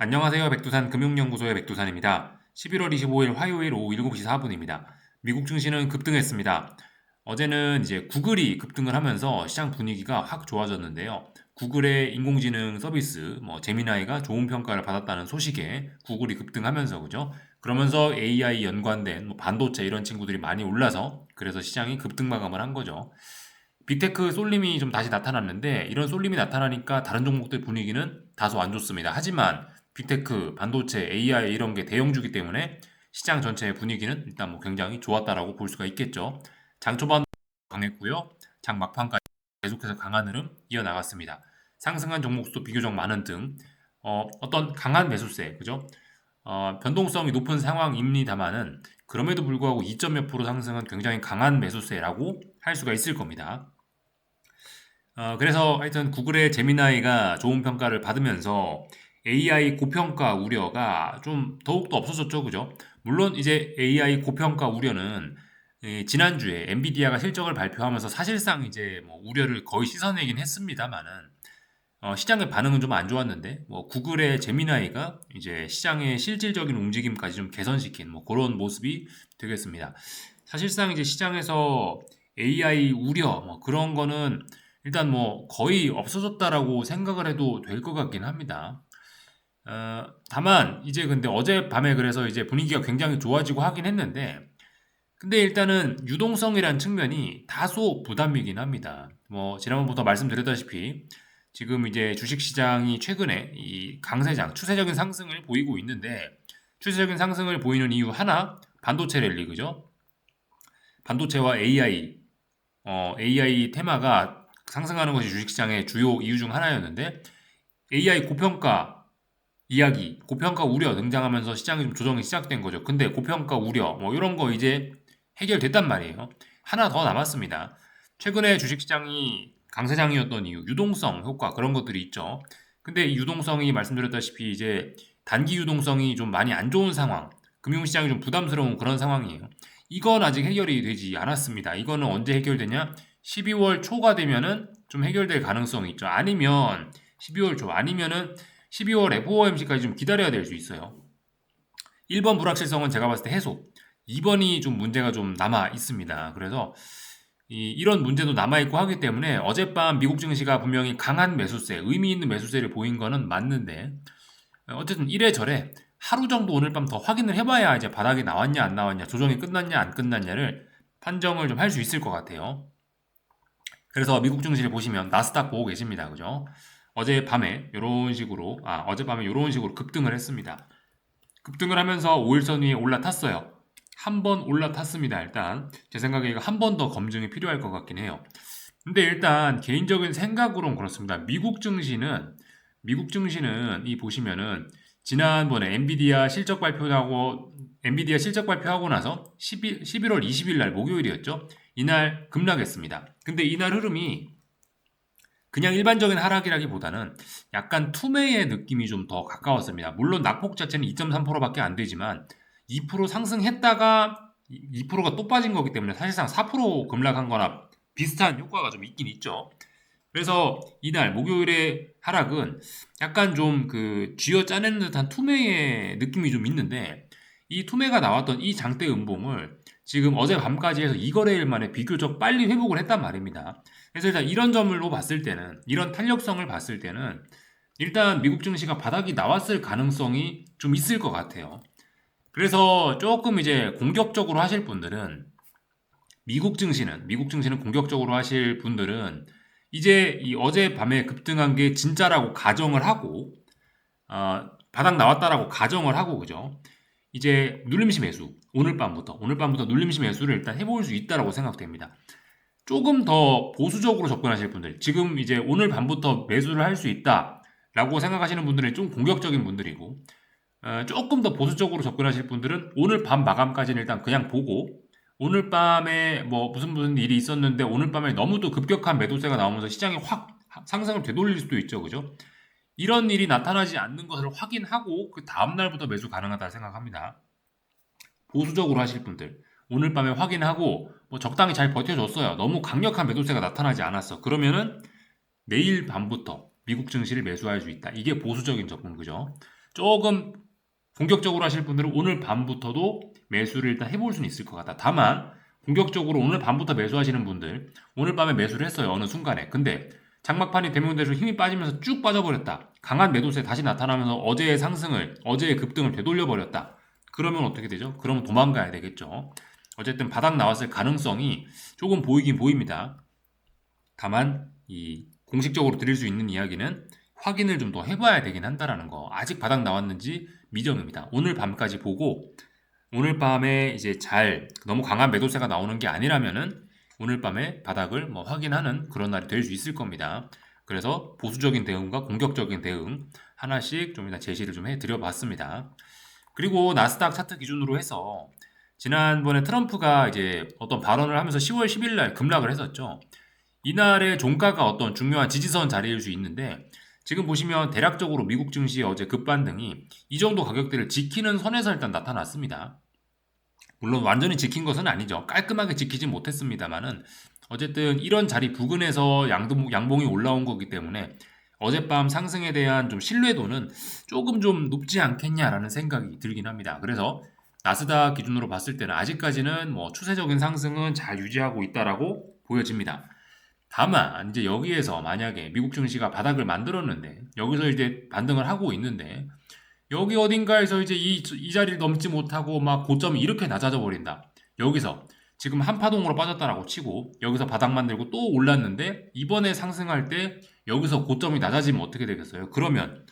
안녕하세요. 백두산 금융연구소의 백두산입니다. 11월 25일 화요일 오후 7시 4분입니다. 미국 증시는 급등했습니다. 어제는 이제 구글이 급등을 하면서 시장 분위기가 확 좋아졌는데요. 구글의 인공지능 서비스, 제미나이가 좋은 평가를 받았다는 소식에 구글이 급등하면서, 그죠? 그러면서 AI 연관된 반도체 이런 친구들이 많이 올라서 그래서 시장이 급등 마감을 한 거죠. 빅테크 쏠림이 좀 다시 나타났는데 이런 쏠림이 나타나니까 다른 종목들 분위기는 다소 안 좋습니다. 하지만 빅테크, 반도체, AI 이런 게 대형주기 때문에 시장 전체의 분위기는 일단 굉장히 좋았다라고 볼 수가 있겠죠. 장 초반 강했고요. 장 막판까지 계속해서 강한 흐름 이어나갔습니다. 상승한 종목수도 비교적 많은 등 어떤 강한 매수세, 그죠? 변동성이 높은 상황입니다만은 그럼에도 불구하고 2점 몇 프로 상승은 굉장히 강한 매수세라고 할 수가 있을 겁니다. 그래서 하여튼 구글의 제미나이가 좋은 평가를 받으면서 AI 고평가 우려가 좀 더욱더 없어졌죠, 그죠? 물론 이제 AI 고평가 우려는 지난주에 엔비디아가 실적을 발표하면서 사실상 이제 우려를 거의 씻어내긴 했습니다만은 시장의 반응은 좀 안 좋았는데 구글의 제미나이가 이제 시장의 실질적인 움직임까지 좀 개선시킨 그런 모습이 되겠습니다. 사실상 이제 시장에서 AI 우려 그런 거는 일단 거의 없어졌다라고 생각을 해도 될 것 같긴 합니다. 다만 이제 근데 어젯밤에 그래서 이제 분위기가 굉장히 좋아지고 하긴 했는데 근데 일단은 유동성이란 측면이 다소 부담이긴 합니다. 지난번부터 말씀드렸다시피 지금 이제 주식시장이 최근에 이 강세장, 추세적인 상승을 보이고 있는데 추세적인 상승을 보이는 이유 하나 반도체 랠리, 그죠? 반도체와 AI 테마가 상승하는 것이 주식시장의 주요 이유 중 하나였는데 AI 고평가 이야기, 고평가 우려 등장하면서 시장이 좀 조정이 시작된 거죠. 근데 고평가 우려 이런 거 이제 해결됐단 말이에요. 하나 더 남았습니다. 최근에 주식시장이 강세장이었던 이유, 유동성 효과 그런 것들이 있죠. 근데 이 유동성이 말씀드렸다시피 이제 단기 유동성이 좀 많이 안 좋은 상황, 금융시장이 좀 부담스러운 그런 상황이에요. 이건 아직 해결이 되지 않았습니다. 이거는 언제 해결되냐? 12월 초가 되면은 좀 해결될 가능성이 있죠. 아니면 12월 초, 아니면은 12월 FOMC까지 좀 기다려야 될 수 있어요. 1번 불확실성은 제가 봤을 때 해소. 2번이 좀 문제가 좀 남아 있습니다. 그래서 이런 문제도 남아있고 하기 때문에 어젯밤 미국 증시가 분명히 강한 매수세, 의미 있는 매수세를 보인 거는 맞는데 어쨌든 이래저래 하루 정도 오늘 밤 더 확인을 해봐야 이제 바닥이 나왔냐 안 나왔냐, 조정이 끝났냐 안 끝났냐를 판정을 좀 할 수 있을 것 같아요. 그래서 미국 증시를 보시면 나스닥 보고 계십니다. 그죠? 어젯밤에 이런 식으로 급등을 했습니다. 급등을 하면서 5일선 위에 올라탔어요. 한 번 올라탔습니다. 일단 제 생각에 이거 한 번 더 검증이 필요할 것 같긴 해요. 근데 일단 개인적인 생각으로는 그렇습니다. 미국 증시는 이 보시면은 지난번에 엔비디아 실적 발표하고 나서 11월 20일 날 목요일이었죠. 이날 급락했습니다. 근데 이날 흐름이 그냥 일반적인 하락이라기보다는 약간 투매의 느낌이 좀 더 가까웠습니다. 물론 낙폭 자체는 2.3%밖에 안 되지만 2% 상승했다가 2%가 또 빠진 거기 때문에 사실상 4% 급락한 거나 비슷한 효과가 좀 있긴 있죠. 그래서 이날 목요일의 하락은 약간 좀 그 쥐어 짜내는 듯한 투매의 느낌이 좀 있는데 이 투매가 나왔던 이 장대 음봉을 지금 어제 밤까지 해서 2거래일 만에 비교적 빨리 회복을 했단 말입니다. 그래서 일단 이런 점으로 봤을 때는 이런 탄력성을 봤을 때는 일단 미국 증시가 바닥이 나왔을 가능성이 좀 있을 것 같아요. 그래서 조금 이제 공격적으로 하실 분들은 미국 증시는 공격적으로 하실 분들은 이제 이 어젯밤에 급등한 게 진짜라고 가정을 하고 바닥 나왔다라고 가정을 하고 그죠? 이제 눌림시 매수 오늘 밤부터 눌림시 매수를 일단 해볼 수 있다라고 생각됩니다. 조금 더 보수적으로 접근하실 분들, 지금 이제 오늘 밤부터 매수를 할 수 있다라고 생각하시는 분들은 좀 공격적인 분들이고, 조금 더 보수적으로 접근하실 분들은 오늘 밤 마감까지는 일단 그냥 보고, 오늘 밤에 무슨 일이 있었는데 오늘 밤에 너무 또 급격한 매도세가 나오면서 시장이 확 상승을 되돌릴 수도 있죠, 그죠? 이런 일이 나타나지 않는 것을 확인하고 그 다음날부터 매수 가능하다 생각합니다. 보수적으로 하실 분들 오늘 밤에 확인하고 적당히 잘 버텨줬어요. 너무 강력한 매도세가 나타나지 않았어. 그러면은 내일 밤부터 미국 증시를 매수할 수 있다. 이게 보수적인 접근, 그죠? 조금 공격적으로 하실 분들은 오늘 밤부터도 매수를 일단 해볼 수는 있을 것 같다. 다만 공격적으로 오늘 밤부터 매수하시는 분들 오늘 밤에 매수를 했어요. 어느 순간에. 근데 장막판이 대명대로 힘이 빠지면서 쭉 빠져버렸다. 강한 매도세 다시 나타나면서 어제의 급등을 되돌려 버렸다. 그러면 어떻게 되죠? 그러면 도망가야 되겠죠. 어쨌든 바닥 나왔을 가능성이 조금 보이긴 보입니다. 다만 이 공식적으로 드릴 수 있는 이야기는 확인을 좀 더 해봐야 되긴 한다라는 거. 아직 바닥 나왔는지 미정입니다. 오늘 밤까지 보고 오늘 밤에 이제 너무 강한 매도세가 나오는 게 아니라면은 오늘 밤에 바닥을 뭐 확인하는 그런 날이 될 수 있을 겁니다. 그래서 보수적인 대응과 공격적인 대응 하나씩 좀 일단 제시를 좀 해드려 봤습니다. 그리고 나스닥 차트 기준으로 해서 지난번에 트럼프가 이제 어떤 발언을 하면서 10월 10일 날 급락을 했었죠. 이날의 종가가 어떤 중요한 지지선 자리일 수 있는데 지금 보시면 대략적으로 미국 증시의 어제 급반등이 이 정도 가격대를 지키는 선에서 일단 나타났습니다. 물론 완전히 지킨 것은 아니죠. 깔끔하게 지키지 못했습니다만은 어쨌든 이런 자리 부근에서 양봉이 올라온 거기 때문에 어젯밤 상승에 대한 좀 신뢰도는 조금 좀 높지 않겠냐라는 생각이 들긴 합니다. 그래서 나스닥 기준으로 봤을 때는 아직까지는 뭐 추세적인 상승은 잘 유지하고 있다라고 보여집니다. 다만 이제 여기에서 만약에 미국 증시가 바닥을 만들었는데 여기서 이제 반등을 하고 있는데 여기 어딘가에서 이제 이 자리를 넘지 못하고 막 고점이 이렇게 낮아져 버린다. 여기서 지금 한파동으로 빠졌다라고 치고 여기서 바닥 만들고 또 올랐는데 이번에 상승할 때 여기서 고점이 낮아지면 어떻게 되겠어요? 그러면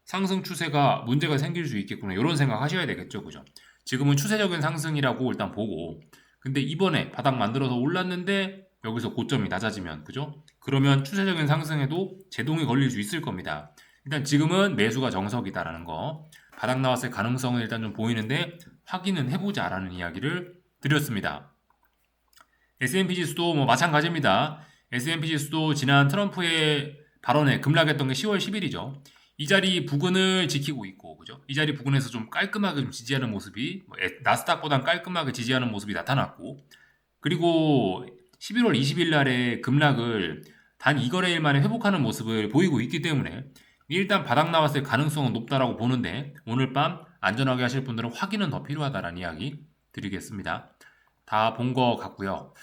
상승 추세가 문제가 생길 수 있겠구나 이런 생각 하셔야 되겠죠, 그죠? 지금은 추세적인 상승이라고 일단 보고 근데 이번에 바닥 만들어서 올랐는데 여기서 고점이 낮아지면 그죠? 그러면 추세적인 상승에도 제동이 걸릴 수 있을 겁니다. 일단 지금은 매수가 정석이다라는 거 바닥 나왔을 가능성은 일단 좀 보이는데 확인은 해보자라는 이야기를 드렸습니다. S&P 지수도 뭐 마찬가지입니다. S&P 지수도 지난 트럼프의 발언에 급락했던 게 10월 10일이죠. 이 자리 부근을 지키고 있고, 그죠? 이 자리 부근에서 좀 깔끔하게 좀 지지하는 모습이 나스닥보단 깔끔하게 지지하는 모습이 나타났고, 그리고 11월 20일 날에 급락을 단 2거래일 만에 회복하는 모습을 보이고 있기 때문에 일단 바닥 나왔을 가능성은 높다라고 보는데 오늘 밤 안전하게 하실 분들은 확인은 더 필요하다라는 이야기 드리겠습니다. 다 본 거 같고요.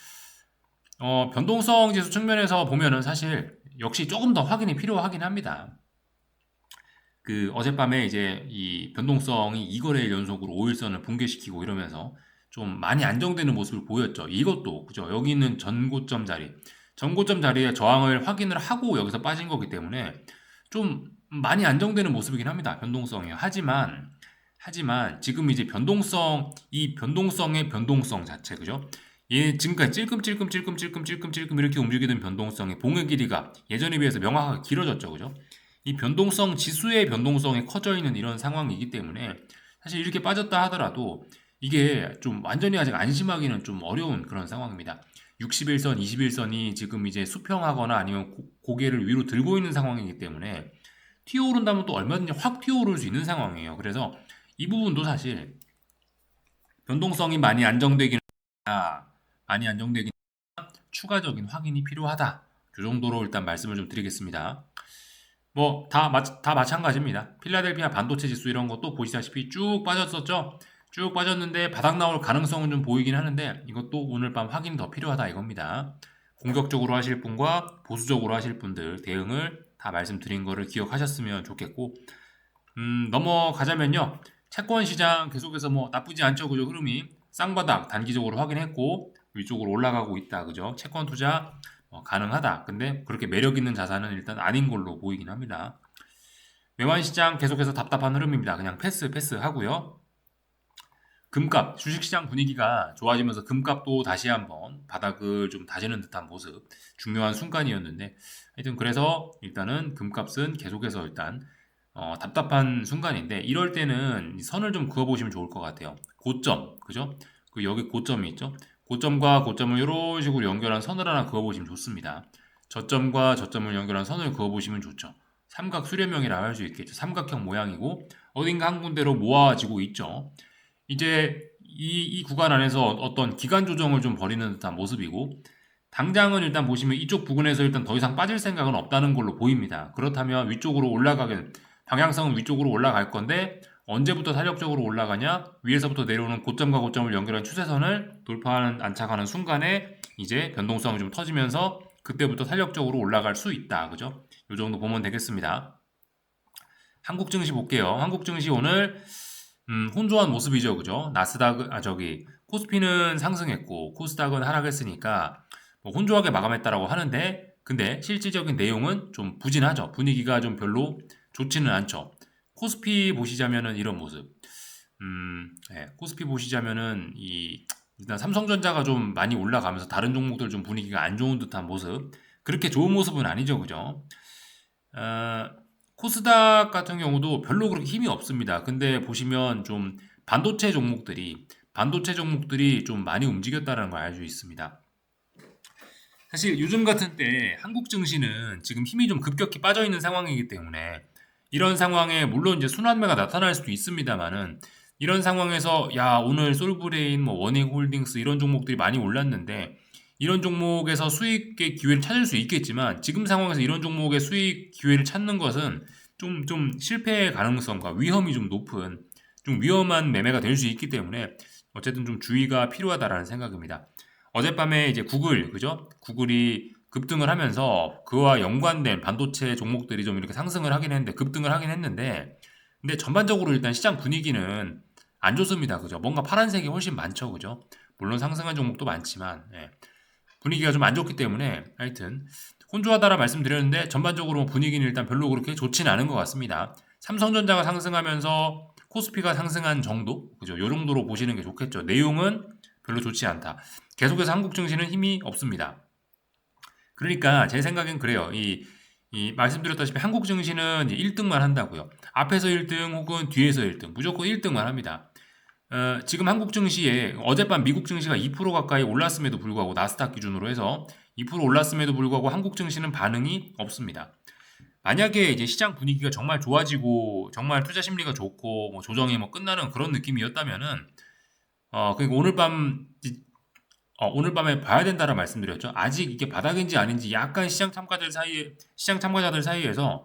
변동성 지수 측면에서 보면은 사실 역시 조금 더 확인이 필요하긴 합니다. 그 어젯밤에 이제 이 변동성이 2거래일 연속으로 5일선을 붕괴시키고 이러면서 좀 많이 안정되는 모습을 보였죠. 이것도 그죠. 여기 있는 전고점 자리에 저항을 확인을 하고 여기서 빠진 거기 때문에 좀 많이 안정되는 모습이긴 합니다. 변동성이. 하지만 지금 이제 이 변동성의 변동성 자체 그죠? 얘 지금까지 찔끔찔끔 이렇게 움직이던 변동성의 봉의 길이가 예전에 비해서 명확하게 길어졌죠. 그죠? 이 변동성 지수의 변동성이 커져 있는 이런 상황이기 때문에 사실 이렇게 빠졌다 하더라도 이게 좀 완전히 아직 안심하기는 좀 어려운 그런 상황입니다. 60일선, 21선이 지금 이제 수평하거나 아니면 고개를 위로 들고 있는 상황이기 때문에 튀어오른다면 또 얼마든지 확 튀어오를 수 있는 상황이에요. 그래서 이 부분도 사실 변동성이 많이 안정되긴 추가적인 확인이 필요하다. 이 정도로 일단 말씀을 좀 드리겠습니다. 뭐 다 마찬가지입니다. 필라델피아 반도체 지수 이런 것도 보시다시피 쭉 빠졌었죠. 쭉 빠졌는데 바닥 나올 가능성은 좀 보이긴 하는데 이것도 오늘 밤 확인이 더 필요하다 이겁니다. 공격적으로 하실 분과 보수적으로 하실 분들 대응을 다 말씀드린 거를 기억하셨으면 좋겠고 넘어가자면요. 채권 시장 계속해서 뭐 나쁘지 않죠. 그죠? 흐름이 쌍바닥 단기적으로 확인했고 위쪽으로 올라가고 있다. 그죠? 채권 투자 가능하다. 근데 그렇게 매력 있는 자산은 일단 아닌 걸로 보이긴 합니다. 외환 시장 계속해서 답답한 흐름입니다. 그냥 패스 하고요. 금값, 주식시장 분위기가 좋아지면서 금값도 다시 한번 바닥을 좀 다지는 듯한 모습, 중요한 순간이었는데, 하여튼 그래서 일단은 금값은 계속해서 일단 답답한 순간인데, 이럴 때는 선을 좀 그어보시면 좋을 것 같아요. 고점, 그죠? 여기 고점이 있죠? 고점과 고점을 이런 식으로 연결한 선을 하나 그어보시면 좋습니다. 저점과 저점을 연결한 선을 그어보시면 좋죠. 삼각 수렴형이라 할 수 있겠죠. 삼각형 모양이고 어딘가 한 군데로 모아지고 있죠. 이제 이 구간 안에서 어떤 기간 조정을 좀 벌이는 듯한 모습이고 당장은 일단 보시면 이쪽 부근에서 일단 더 이상 빠질 생각은 없다는 걸로 보입니다. 그렇다면 위쪽으로 올라가게 방향성은 위쪽으로 올라갈 건데 언제부터 탄력적으로 올라가냐? 위에서부터 내려오는 고점과 고점을 연결한 추세선을 돌파하는 안착하는 순간에 이제 변동성이 좀 터지면서 그때부터 탄력적으로 올라갈 수 있다. 그죠? 이 정도 보면 되겠습니다. 한국 증시 볼게요. 한국 증시 오늘 혼조한 모습이죠. 그죠? 나스닥 코스피는 상승했고 코스닥은 하락했으니까 뭐 혼조하게 마감했다라고 하는데 근데 실질적인 내용은 좀 부진하죠. 분위기가 좀 별로 좋지는 않죠. 코스피 보시자면은 이런 모습. 코스피 보시자면은 일단 삼성전자가 좀 많이 올라가면서 다른 종목들 좀 분위기가 안 좋은 듯한 모습. 그렇게 좋은 모습은 아니죠. 그죠? 어, 코스닥 같은 경우도 별로 그렇게 힘이 없습니다. 근데 보시면 좀 반도체 종목들이 좀 많이 움직였다는 걸 알 수 있습니다. 사실 요즘 같은 때 한국 증시는 지금 힘이 좀 급격히 빠져 있는 상황이기 때문에 이런 상황에 물론 이제 순환매가 나타날 수도 있습니다만은 이런 상황에서 야 오늘 솔브레인 뭐 원익홀딩스 이런 종목들이 많이 올랐는데 이런 종목에서 수익의 기회를 찾을 수 있겠지만 지금 상황에서 이런 종목의 수익 기회를 찾는 것은 좀 실패의 가능성과 위험이 좀 높은 좀 위험한 매매가 될 수 있기 때문에 어쨌든 좀 주의가 필요하다라는 생각입니다. 어젯밤에 이제 그죠? 구글이 급등을 하면서 그와 연관된 반도체 종목들이 좀 이렇게 상승을 하긴 했는데 급등을 하긴 했는데 근데 전반적으로 일단 시장 분위기는 안 좋습니다. 그죠? 뭔가 파란색이 훨씬 많죠. 그죠? 물론 상승한 종목도 많지만 분위기가 좀 안 좋기 때문에 하여튼 혼조하다라 말씀드렸는데 전반적으로 분위기는 일단 별로 그렇게 좋지는 않은 것 같습니다. 삼성전자가 상승하면서 코스피가 상승한 정도? 그죠? 요 정도로 보시는 게 좋겠죠. 내용은 별로 좋지 않다. 계속해서 한국 증시는 힘이 없습니다. 그러니까 제 생각엔 그래요. 말씀드렸다시피 한국 증시는 이제 1등만 한다고요. 앞에서 1등 혹은 뒤에서 1등, 무조건 1등만 합니다. 지금 한국 증시에 어젯밤 미국 증시가 2% 가까이 올랐음에도 불구하고 나스닥 기준으로 해서 2% 올랐음에도 불구하고 한국 증시는 반응이 없습니다. 만약에 이제 시장 분위기가 정말 좋아지고 정말 투자 심리가 좋고 뭐 조정이 뭐 끝나는 그런 느낌이었다면은 그러니까 오늘 밤에 봐야 된다라 말씀드렸죠. 아직 이게 바닥인지 아닌지 약간 시장 참가자들 사이에서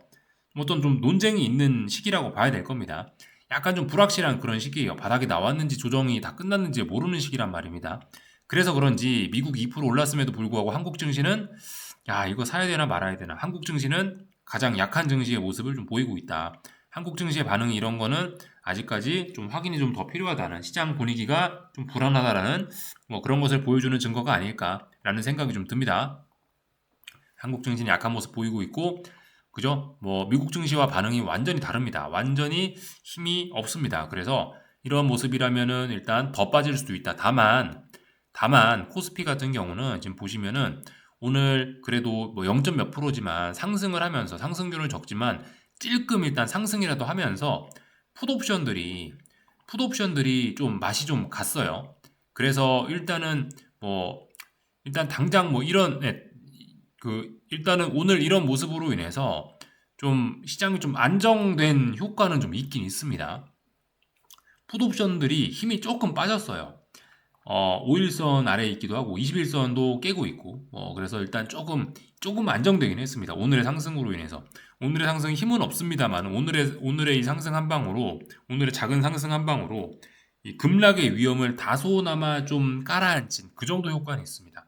어떤 좀 논쟁이 있는 시기라고 봐야 될 겁니다. 약간 좀 불확실한 그런 시기예요. 바닥이 나왔는지 조정이 다 끝났는지 모르는 시기란 말입니다. 그래서 그런지 미국 2% 올랐음에도 불구하고 한국 증시는 야, 이거 사야 되나 말아야 되나. 한국 증시는 가장 약한 증시의 모습을 좀 보이고 있다. 한국 증시의 반응이 이런 거는 아직까지 좀 확인이 좀 더 필요하다는 시장 분위기가 좀 불안하다라는 뭐 그런 것을 보여주는 증거가 아닐까라는 생각이 좀 듭니다. 한국 증시는 약한 모습 보이고 있고 그죠? 뭐 미국 증시와 반응이 완전히 다릅니다. 완전히 힘이 없습니다. 그래서 이런 모습이라면은 일단 더 빠질 수도 있다. 다만 코스피 같은 경우는 지금 보시면은 오늘 그래도 뭐 0. 몇 프로지만 상승을 하면서 상승률은 적지만 찔끔 일단 상승이라도 하면서 풋옵션들이 풋옵션들이 좀 맛이 좀 갔어요. 그래서 일단은 뭐 일단 당장 뭐 이런 일단은 오늘 이런 모습으로 인해서 좀 시장이 좀 안정된 효과는 좀 있긴 있습니다. 풋옵션들이 힘이 조금 빠졌어요. 5일선 아래에 있기도 하고 21선도 깨고 있고 그래서 일단 조금 안정되긴 했습니다. 오늘의 상승으로 인해서 오늘의 상승 힘은 없습니다만 오늘의 이 상승 한 방으로 오늘의 작은 상승 한 방으로 이 급락의 위험을 다소나마 좀 깔아앉힌 그 정도 효과는 있습니다.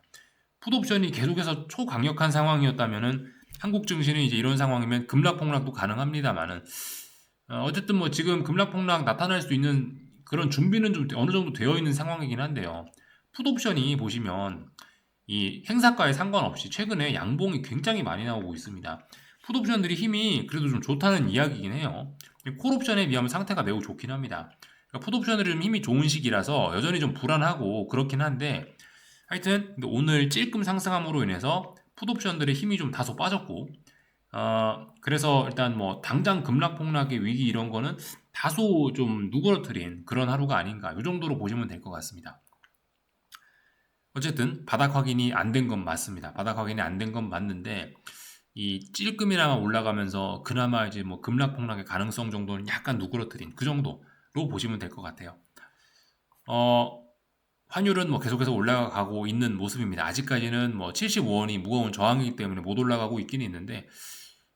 풋옵션이 계속해서 초강력한 상황이었다면은 한국 증시는 이제 이런 상황이면 급락 폭락도 가능합니다만은 어쨌든 뭐 지금 급락 폭락 나타날 수 있는 그런 준비는 좀 어느 정도 되어 있는 상황이긴 한데요. 풋옵션이 보시면 이 행사가에 상관없이 최근에 양봉이 굉장히 많이 나오고 있습니다. 풋옵션들이 힘이 그래도 좀 좋다는 이야기이긴 해요. 콜옵션에 비하면 상태가 매우 좋긴 합니다. 그러니까 풋옵션들이 좀 힘이 좋은 시기라서 여전히 좀 불안하고 그렇긴 한데 하여튼 오늘 찔끔 상승함으로 인해서 풋옵션들의 힘이 좀 다소 빠졌고 그래서 일단 뭐 당장 급락 폭락의 위기 이런 거는 다소 좀 누그러뜨린 그런 하루가 아닌가 이 정도로 보시면 될 것 같습니다. 어쨌든 바닥 확인이 안 된 건 맞습니다. 바닥 확인이 안 된 건 맞는데 이 찔끔이나마 올라가면서 그나마 이제 뭐 급락 폭락의 가능성 정도는 약간 누그러뜨린 그 정도로 보시면 될 것 같아요. 환율은 뭐 계속해서 올라가고 있는 모습입니다. 아직까지는 뭐 75원이 무거운 저항이기 때문에 못 올라가고 있긴 있는데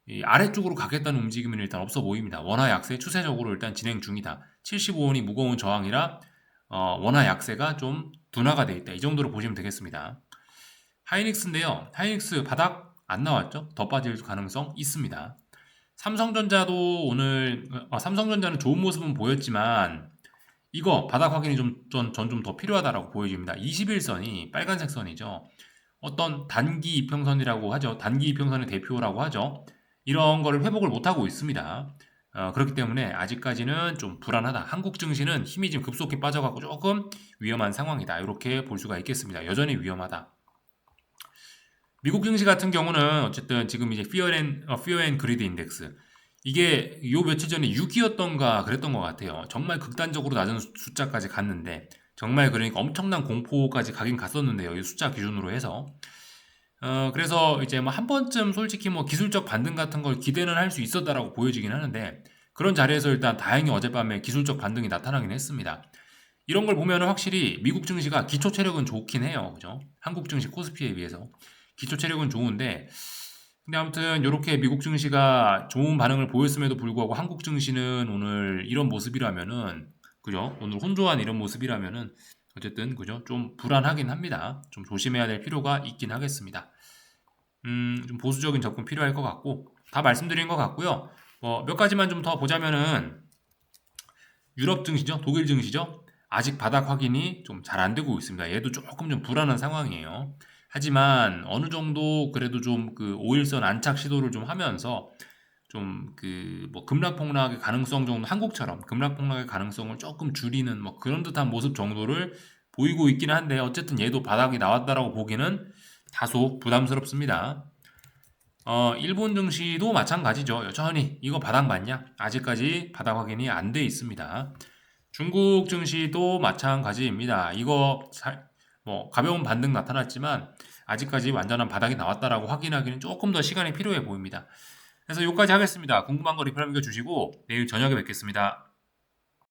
이 아래쪽으로 가겠다는 움직임은 일단 없어 보입니다. 원화 약세 추세적으로 일단 진행 중이다. 75원이 무거운 저항이라 원화 약세가 좀 둔화가 돼 있다. 이 정도로 보시면 되겠습니다. 하이닉스인데요. 하이닉스 바닥 안 나왔죠? 더 빠질 가능성 있습니다. 삼성전자도 오늘 삼성전자는 좋은 모습은 보였지만 이거 바닥 확인이 전 좀 더 필요하다라고 보여집니다. 21선이 빨간색 선이죠. 어떤 단기 이평선이라고 하죠. 단기 이평선의 대표라고 하죠. 이런 거를 회복을 못하고 있습니다. 그렇기 때문에 아직까지는 좀 불안하다. 한국 증시는 힘이 지금 급속히 빠져갖고 조금 위험한 상황이다. 이렇게 볼 수가 있겠습니다. 여전히 위험하다. 미국 증시 같은 경우는 어쨌든 지금 이제 Fear and Greed 인덱스 이게 요 며칠 전에 6이었던가 그랬던 것 같아요. 정말 극단적으로 낮은 숫자까지 갔는데 정말 그러니까 엄청난 공포까지 가긴 갔었는데요. 이 숫자 기준으로 해서 그래서 이제 뭐 한 번쯤 솔직히 뭐 기술적 반등 같은 걸 기대는 할 수 있었다라고 보여지긴 하는데 그런 자리에서 일단 다행히 어젯밤에 기술적 반등이 나타나긴 했습니다. 이런 걸 보면은 확실히 미국 증시가 기초 체력은 좋긴 해요. 그죠? 한국 증시 코스피에 비해서 기초 체력은 좋은데 근데 아무튼 이렇게 미국 증시가 좋은 반응을 보였음에도 불구하고 한국 증시는 오늘 이런 모습이라면은 그죠? 오늘 혼조한 이런 모습이라면은 어쨌든 그죠? 좀 불안하긴 합니다. 좀 조심해야 될 필요가 있긴 하겠습니다. 좀 보수적인 접근 필요할 것 같고 다 말씀드린 것 같고요. 뭐 몇 가지만 좀 더 보자면은 유럽 증시죠, 독일 증시죠. 아직 바닥 확인이 좀 잘 안 되고 있습니다. 얘도 조금 좀 불안한 상황이에요. 하지만 어느 정도 그래도 좀 그 5일선 안착 시도를 좀 하면서 좀 그 뭐 급락 폭락의 가능성 정도 한국처럼 급락 폭락의 가능성을 조금 줄이는 뭐 그런 듯한 모습 정도를 보이고 있긴 한데 어쨌든 얘도 바닥이 나왔다라고 보기는 다소 부담스럽습니다. 일본 증시도 마찬가지죠. 여전히 이거 바닥 맞냐? 아직까지 바닥 확인이 안 돼 있습니다. 중국 증시도 마찬가지입니다. 이거 뭐 가벼운 반등 나타났지만 아직까지 완전한 바닥이 나왔다라고 확인하기는 조금 더 시간이 필요해 보입니다. 그래서 여기까지 하겠습니다. 궁금한 거 리플 남겨주시고 내일 저녁에 뵙겠습니다.